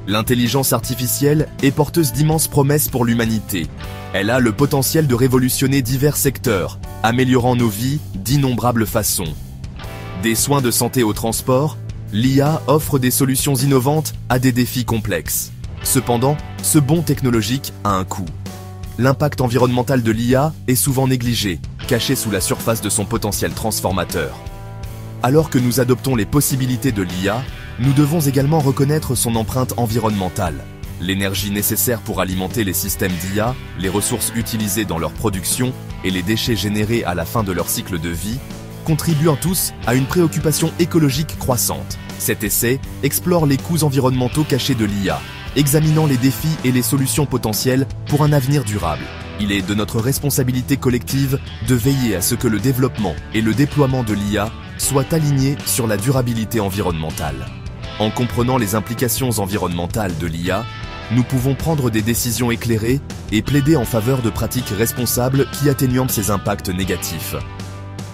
L'intelligence artificielle est porteuse d'immenses promesses pour l'humanité. Elle a le potentiel de révolutionner divers secteurs, améliorant nos vies d'innombrables façons. Des soins de santé au transport, l'IA offre des solutions innovantes à des défis complexes. Cependant, ce bond technologique a un coût. L'impact environnemental de l'IA est souvent négligé, caché sous la surface de son potentiel transformateur. Alors que nous adoptons les possibilités de l'IA, nous devons également reconnaître son empreinte environnementale. L'énergie nécessaire pour alimenter les systèmes d'IA, les ressources utilisées dans leur production et les déchets générés à la fin de leur cycle de vie contribuent tous à une préoccupation écologique croissante. Cet essai explore les coûts environnementaux cachés de l'IA, examinant les défis et les solutions potentielles pour un avenir durable. Il est de notre responsabilité collective de veiller à ce que le développement et le déploiement de l'IA soient alignés sur la durabilité environnementale. En comprenant les implications environnementales de l'IA, nous pouvons prendre des décisions éclairées et plaider en faveur de pratiques responsables qui atténuent ces impacts négatifs.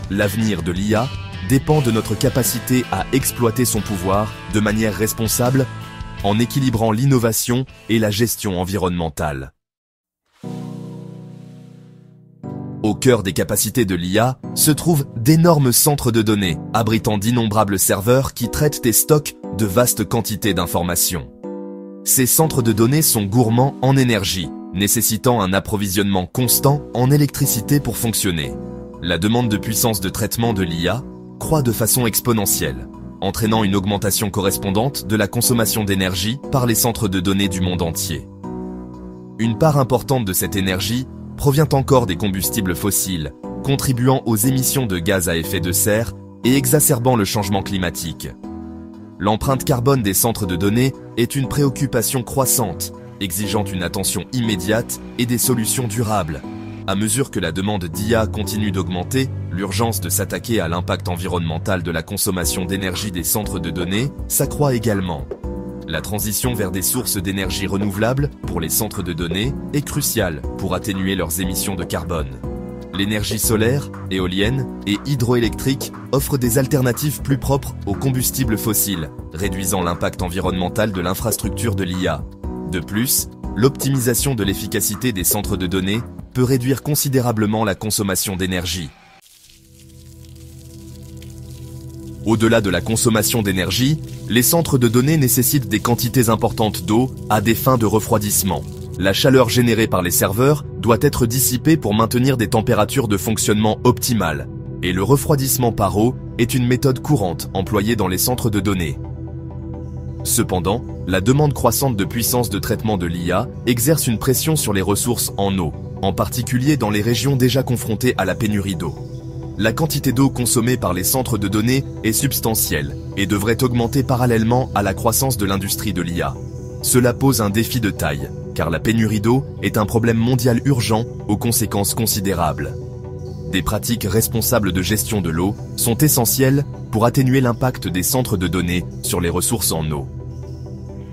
L'avenir de l'IA dépend de notre capacité à exploiter son pouvoir de manière responsable en équilibrant l'innovation et la gestion environnementale. Au cœur des capacités de l'IA se trouvent d'énormes centres de données, abritant d'innombrables serveurs qui traitent et stockent de vastes quantités d'informations. Ces centres de données sont gourmands en énergie, nécessitant un approvisionnement constant en électricité pour fonctionner. La demande de puissance de traitement de l'IA croît de façon exponentielle, entraînant une augmentation correspondante de la consommation d'énergie par les centres de données du monde entier. Une part importante de cette énergie provient encore des combustibles fossiles, contribuant aux émissions de gaz à effet de serre et exacerbant le changement climatique. L'empreinte carbone des centres de données est une préoccupation croissante, exigeant une attention immédiate et des solutions durables. À mesure que la demande d'IA continue d'augmenter, l'urgence de s'attaquer à l'impact environnemental de la consommation d'énergie des centres de données s'accroît également. La transition vers des sources d'énergie renouvelables pour les centres de données est cruciale pour atténuer leurs émissions de carbone. L'énergie solaire, éolienne et hydroélectrique offrent des alternatives plus propres aux combustibles fossiles, réduisant l'impact environnemental de l'infrastructure de l'IA. De plus, l'optimisation de l'efficacité des centres de données peut réduire considérablement la consommation d'énergie. Au-delà de la consommation d'énergie, les centres de données nécessitent des quantités importantes d'eau à des fins de refroidissement. La chaleur générée par les serveurs doit être dissipée pour maintenir des températures de fonctionnement optimales, et le refroidissement par eau est une méthode courante employée dans les centres de données. Cependant, la demande croissante de puissance de traitement de l'IA exerce une pression sur les ressources en eau, en particulier dans les régions déjà confrontées à la pénurie d'eau. La quantité d'eau consommée par les centres de données est substantielle et devrait augmenter parallèlement à la croissance de l'industrie de l'IA. Cela pose un défi de taille, car la pénurie d'eau est un problème mondial urgent aux conséquences considérables. Des pratiques responsables de gestion de l'eau sont essentielles pour atténuer l'impact des centres de données sur les ressources en eau.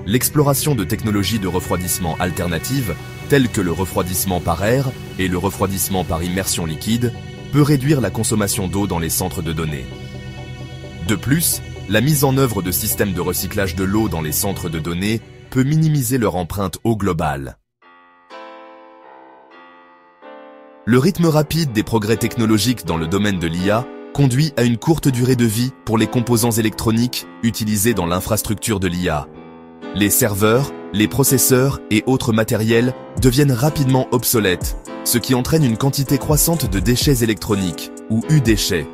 L'exploration de technologies de refroidissement alternatives, telles que le refroidissement par air et le refroidissement par immersion liquide, peut réduire la consommation d'eau dans les centres de données. De plus, la mise en œuvre de systèmes de recyclage de l'eau dans les centres de données peut minimiser leur empreinte eau globale. Le rythme rapide des progrès technologiques dans le domaine de l'IA conduit à une courte durée de vie pour les composants électroniques utilisés dans l'infrastructure de l'IA. Les serveurs, les processeurs et autres matériels deviennent rapidement obsolètes, ce qui entraîne une quantité croissante de déchets électroniques, ou U-déchets.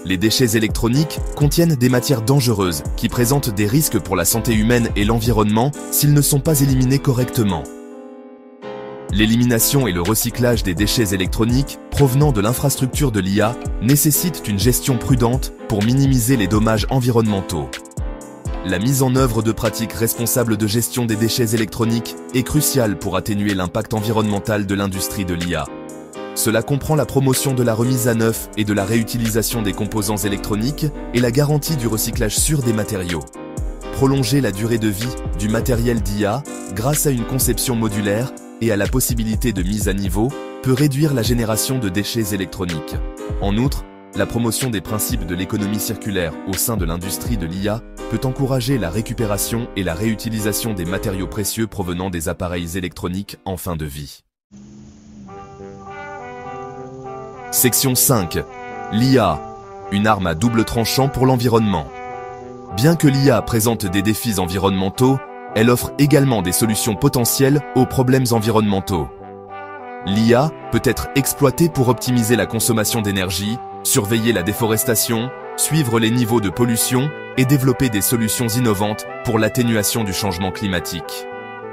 Les déchets électroniques contiennent des matières dangereuses qui présentent des risques pour la santé humaine et l'environnement s'ils ne sont pas éliminés correctement. L'élimination et le recyclage des déchets électroniques provenant de l'infrastructure de l'IA nécessitent une gestion prudente pour minimiser les dommages environnementaux. La mise en œuvre de pratiques responsables de gestion des déchets électroniques est cruciale pour atténuer l'impact environnemental de l'industrie de l'IA. Cela comprend la promotion de la remise à neuf et de la réutilisation des composants électroniques et la garantie du recyclage sûr des matériaux. Prolonger la durée de vie du matériel d'IA grâce à une conception modulaire et à la possibilité de mise à niveau peut réduire la génération de déchets électroniques. En outre, la promotion des principes de l'économie circulaire au sein de l'industrie de l'IA peut encourager la récupération et la réutilisation des matériaux précieux provenant des appareils électroniques en fin de vie. Section 5. L'IA, une arme à double tranchant pour l'environnement. Bien que l'IA présente des défis environnementaux, elle offre également des solutions potentielles aux problèmes environnementaux. L'IA peut être exploitée pour optimiser la consommation d'énergie, surveiller la déforestation, suivre les niveaux de pollution et développer des solutions innovantes pour l'atténuation du changement climatique.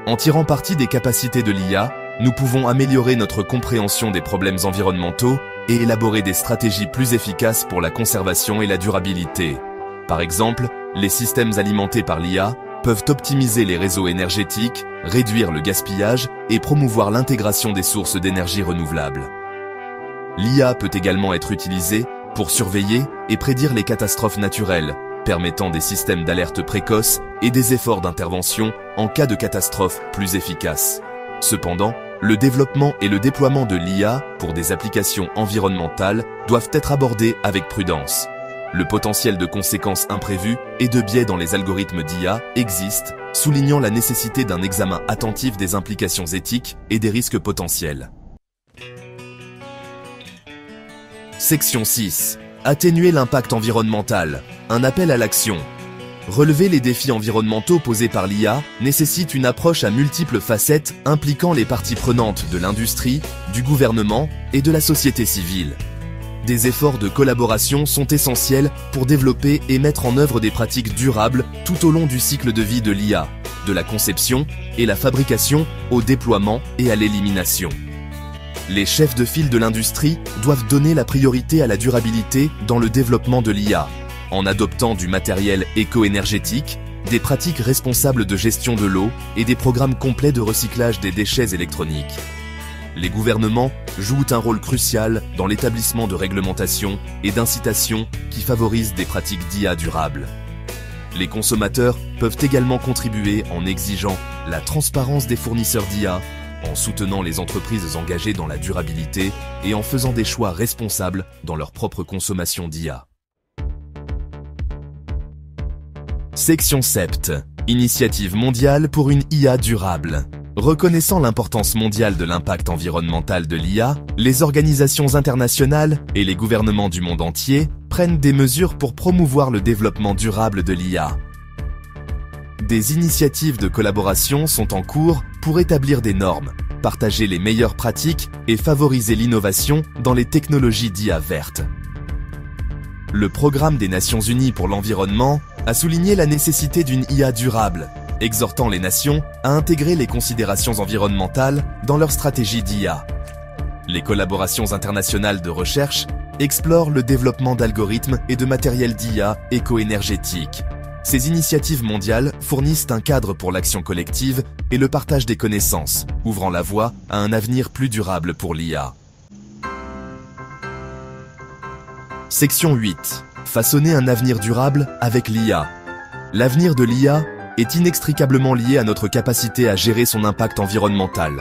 En tirant parti des capacités de l'IA, nous pouvons améliorer notre compréhension des problèmes environnementaux et élaborer des stratégies plus efficaces pour la conservation et la durabilité. Par exemple, les systèmes alimentés par l'IA peuvent optimiser les réseaux énergétiques, réduire le gaspillage et promouvoir l'intégration des sources d'énergie renouvelables. L'IA peut également être utilisée pour surveiller et prédire les catastrophes naturelles, permettant des systèmes d'alerte précoce et des efforts d'intervention en cas de catastrophe plus efficaces. Cependant, le développement et le déploiement de l'IA pour des applications environnementales doivent être abordés avec prudence. Le potentiel de conséquences imprévues et de biais dans les algorithmes d'IA existe, soulignant la nécessité d'un examen attentif des implications éthiques et des risques potentiels. Section 6. Atténuer l'impact environnemental. Un appel à l'action. Relever les défis environnementaux posés par l'IA nécessite une approche à multiples facettes impliquant les parties prenantes de l'industrie, du gouvernement et de la société civile. Des efforts de collaboration sont essentiels pour développer et mettre en œuvre des pratiques durables tout au long du cycle de vie de l'IA, de la conception et la fabrication au déploiement et à l'élimination. Les chefs de file de l'industrie doivent donner la priorité à la durabilité dans le développement de l'IA, en adoptant du matériel éco-énergétique, des pratiques responsables de gestion de l'eau et des programmes complets de recyclage des déchets électroniques. Les gouvernements jouent un rôle crucial dans l'établissement de réglementations et d'incitations qui favorisent des pratiques d'IA durables. Les consommateurs peuvent également contribuer en exigeant la transparence des fournisseurs d'IA, en soutenant les entreprises engagées dans la durabilité et en faisant des choix responsables dans leur propre consommation d'IA. Section 7. Initiative mondiale pour une IA durable. Reconnaissant l'importance mondiale de l'impact environnemental de l'IA, les organisations internationales et les gouvernements du monde entier prennent des mesures pour promouvoir le développement durable de l'IA. Des initiatives de collaboration sont en cours pour établir des normes, partager les meilleures pratiques et favoriser l'innovation dans les technologies d'IA vertes. Le Programme des Nations Unies pour l'environnement a souligné la nécessité d'une IA durable, exhortant les nations à intégrer les considérations environnementales dans leur stratégie d'IA. Les collaborations internationales de recherche explorent le développement d'algorithmes et de matériel d'IA éco-énergétique. Ces initiatives mondiales fournissent un cadre pour l'action collective et le partage des connaissances, ouvrant la voie à un avenir plus durable pour l'IA. Section 8. Façonner un avenir durable avec l'IA. L'avenir de l'IA est inextricablement lié à notre capacité à gérer son impact environnemental.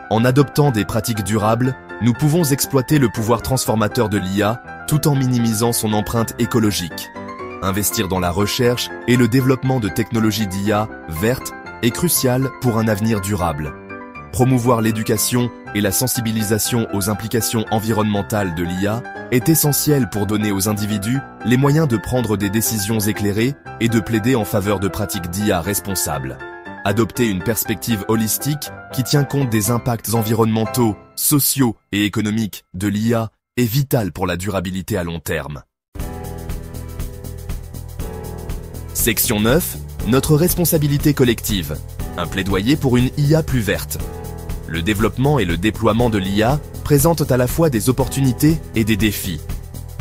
En adoptant des pratiques durables, nous pouvons exploiter le pouvoir transformateur de l'IA tout en minimisant son empreinte écologique. Investir dans la recherche et le développement de technologies d'IA vertes est crucial pour un avenir durable. Promouvoir l'éducation et la sensibilisation aux implications environnementales de l'IA est essentiel pour donner aux individus les moyens de prendre des décisions éclairées et de plaider en faveur de pratiques d'IA responsables. Adopter une perspective holistique qui tient compte des impacts environnementaux, sociaux et économiques de l'IA est vital pour la durabilité à long terme. Section 9. Notre responsabilité collective. Un plaidoyer pour une IA plus verte. Le développement et le déploiement de l'IA présentent à la fois des opportunités et des défis.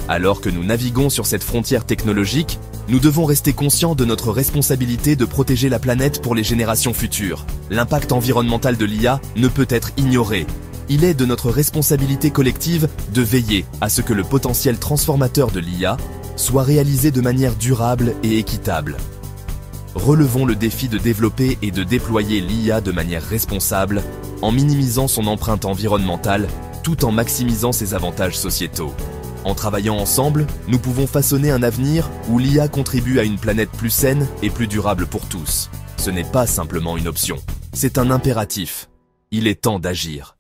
Alors que nous naviguons sur cette frontière technologique, nous devons rester conscients de notre responsabilité de protéger la planète pour les générations futures. L'impact environnemental de l'IA ne peut être ignoré. Il est de notre responsabilité collective de veiller à ce que le potentiel transformateur de l'IA soit réalisé de manière durable et équitable. Relevons le défi de développer et de déployer l'IA de manière responsable, en minimisant son empreinte environnementale, tout en maximisant ses avantages sociétaux. En travaillant ensemble, nous pouvons façonner un avenir où l'IA contribue à une planète plus saine et plus durable pour tous. Ce n'est pas simplement une option, c'est un impératif. Il est temps d'agir.